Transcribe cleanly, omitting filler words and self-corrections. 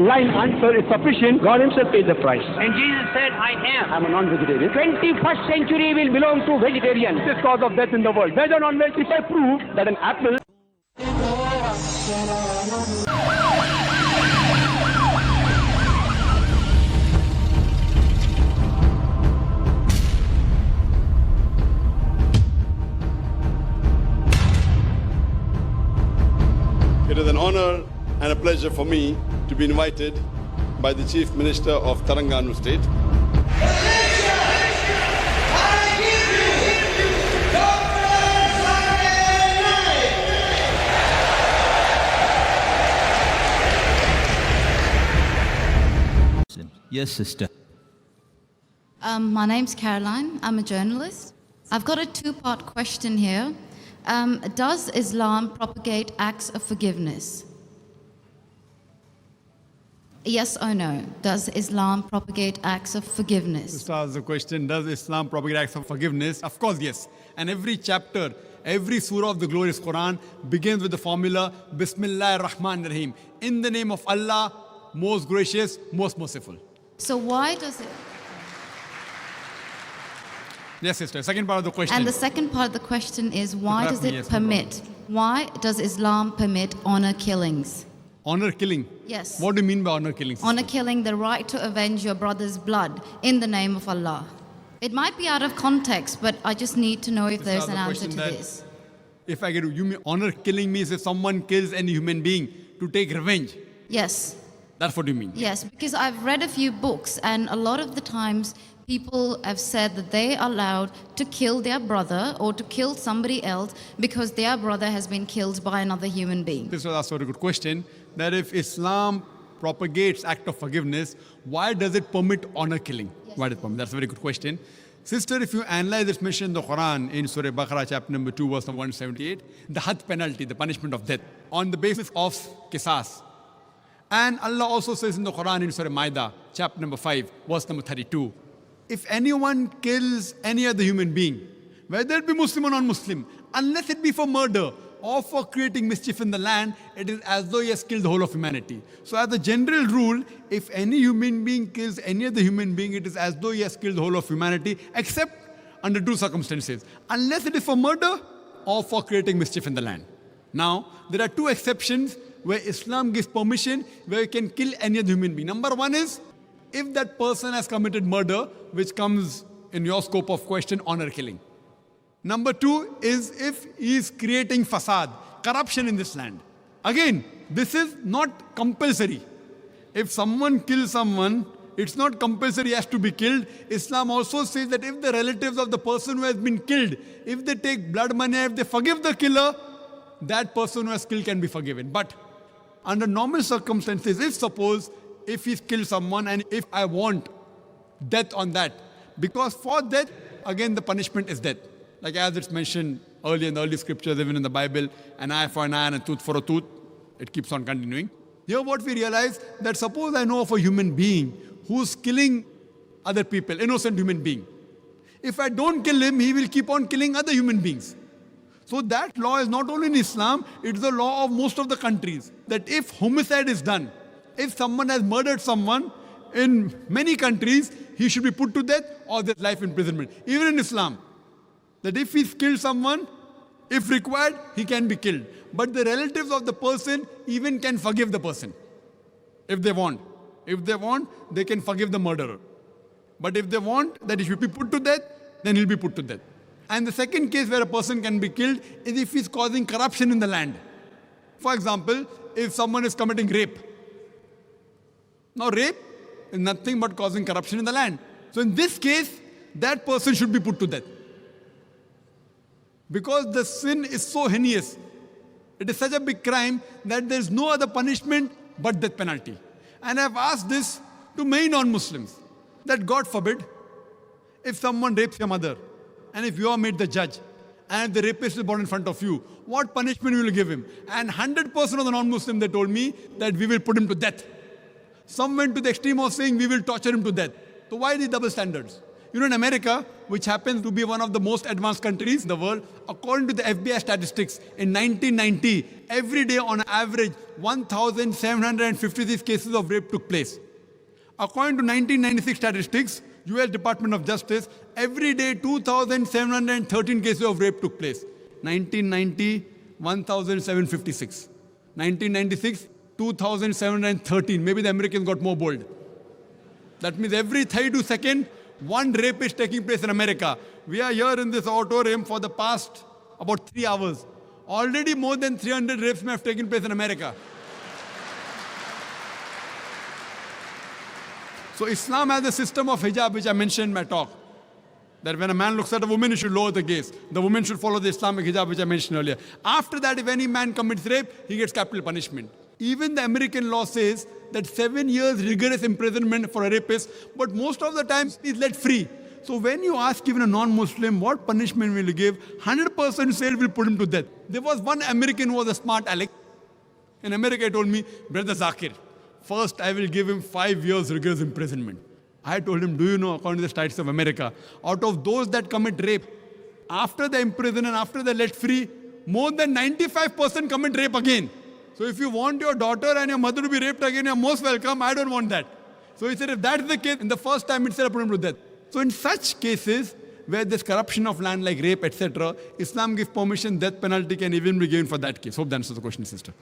line answer is sufficient. God himself paid the price. And Jesus said, I am. I'm a non-vegetarian. 21st century will belong to vegetarians. This is cause of death in the world. Veg or non-veg, if I prove that an apple It is an honor and a pleasure for me to be invited by the Chief Minister of Telangana State. Yes, sister. My name's Caroline. I'm a journalist. I've got a two-part question here. Does Islam propagate acts of forgiveness? Yes or no? Does Islam propagate acts of forgiveness? Just ask the question, does Islam propagate acts of forgiveness? Of course, yes. And every chapter, every surah of the glorious Quran begins with the formula, Bismillah ar-Rahman ar-Rahim. In the name of Allah, most gracious, most merciful. So why does it... Yes, sister. Second part of the question. And the second part of the question is, why does it permit? Why does Islam permit honor killings? Honor killing? Yes. What do you mean by honor killing, sister? Honor killing, the right to avenge your brother's blood in the name of Allah. It might be out of context, but I just need to know if there's an answer to this. If I get you mean honor killing means if someone kills any human being to take revenge? Yes. That's what you mean? Yes, because I've read a few books, and a lot of the times people have said that they are allowed to kill their brother or to kill somebody else because their brother has been killed by another human being. This was also a good question, that if Islam propagates act of forgiveness, why does it permit honor killing? Yes. Why does it permit? That's a very good question. Sister, if you analyze this mention in the Quran, in Surah Baqarah, chapter number 2, verse number 178, the had penalty, the punishment of death, on the basis of qisas. And Allah also says in the Quran, in Surah Maida, chapter number 5, verse number 32, if anyone kills any other human being, whether it be Muslim or non-Muslim, unless it be for murder or for creating mischief in the land, it is as though he has killed the whole of humanity. So as a general rule, if any human being kills any other human being, it is as though he has killed the whole of humanity, except under two circumstances. Unless it is for murder or for creating mischief in the land. Now, there are two exceptions where Islam gives permission where you can kill any other human being. Number one is, if that person has committed murder, which comes in your scope of question, honor killing. Number two is if he is creating fasad, corruption in this land. Again, this is not compulsory. If someone kills someone, it's not compulsory he has to be killed. Islam also says that if the relatives of the person who has been killed, if they take blood money, if they forgive the killer, that person who has killed can be forgiven. But under normal circumstances, if he's killed someone and if I want death on that, because for death, again the punishment is death. Like as it's mentioned earlier in the early scriptures, even in the Bible, an eye for an eye and a tooth for a tooth, it keeps on continuing. Here what we realize, that suppose I know of a human being who's killing other people, innocent human being. If I don't kill him, he will keep on killing other human beings. So that law is not only in Islam, it's the law of most of the countries. That if homicide is done, if someone has murdered someone, in many countries, he should be put to death or there's life imprisonment. Even in Islam, that if he's killed someone, if required, he can be killed. But the relatives of the person even can forgive the person, if they want. If they want, they can forgive the murderer. But if they want that he should be put to death, then he'll be put to death. And the second case where a person can be killed is if he's causing corruption in the land. For example, if someone is committing rape. Now rape is nothing but causing corruption in the land. So in this case, that person should be put to death. Because the sin is so heinous. It is such a big crime that there is no other punishment but death penalty. And I've asked this to many non-Muslims, that God forbid, if someone rapes your mother, and if you are made the judge, and if the rapist is brought in front of you, what punishment will you give him? And 100% of the non-Muslims, they told me that we will put him to death. Some went to the extreme of saying we will torture him to death. So why these double standards? You know, in America, which happens to be one of the most advanced countries in the world, according to the FBI statistics, in 1990, every day on average, 1,756 cases of rape took place. According to 1996 statistics, US Department of Justice, every day 2,713 cases of rape took place. 1990, 1,756. 1996, 2,713. Maybe the Americans got more bold. That means every 32 seconds, one rape is taking place in America. We are here in this auditorium for the past about 3 hours. Already more than 300 rapes may have taken place in America. So Islam has a system of hijab, which I mentioned in my talk. That when a man looks at a woman, he should lower the gaze. The woman should follow the Islamic hijab, which I mentioned earlier. After that, if any man commits rape, he gets capital punishment. Even the American law says that 7 years rigorous imprisonment for a rapist, but most of the time he's let free. So when you ask even a non-Muslim, what punishment will you give? 100% say will put him to death. There was one American who was a smart aleck. In America, he told me, brother Zakir, first I will give him 5 years rigorous imprisonment. I told him, do you know, according to the statistics of America, out of those that commit rape, after the imprisonment, after they're let free, more than 95% commit rape again. So if you want your daughter and your mother to be raped again, you're most welcome. I don't want that. So he said, if that's the case, in the first time itself, I put him to death. So in such cases, where there's corruption of land like rape, etc., Islam gives permission, death penalty can even be given for that case. Hope that answers the question, sister.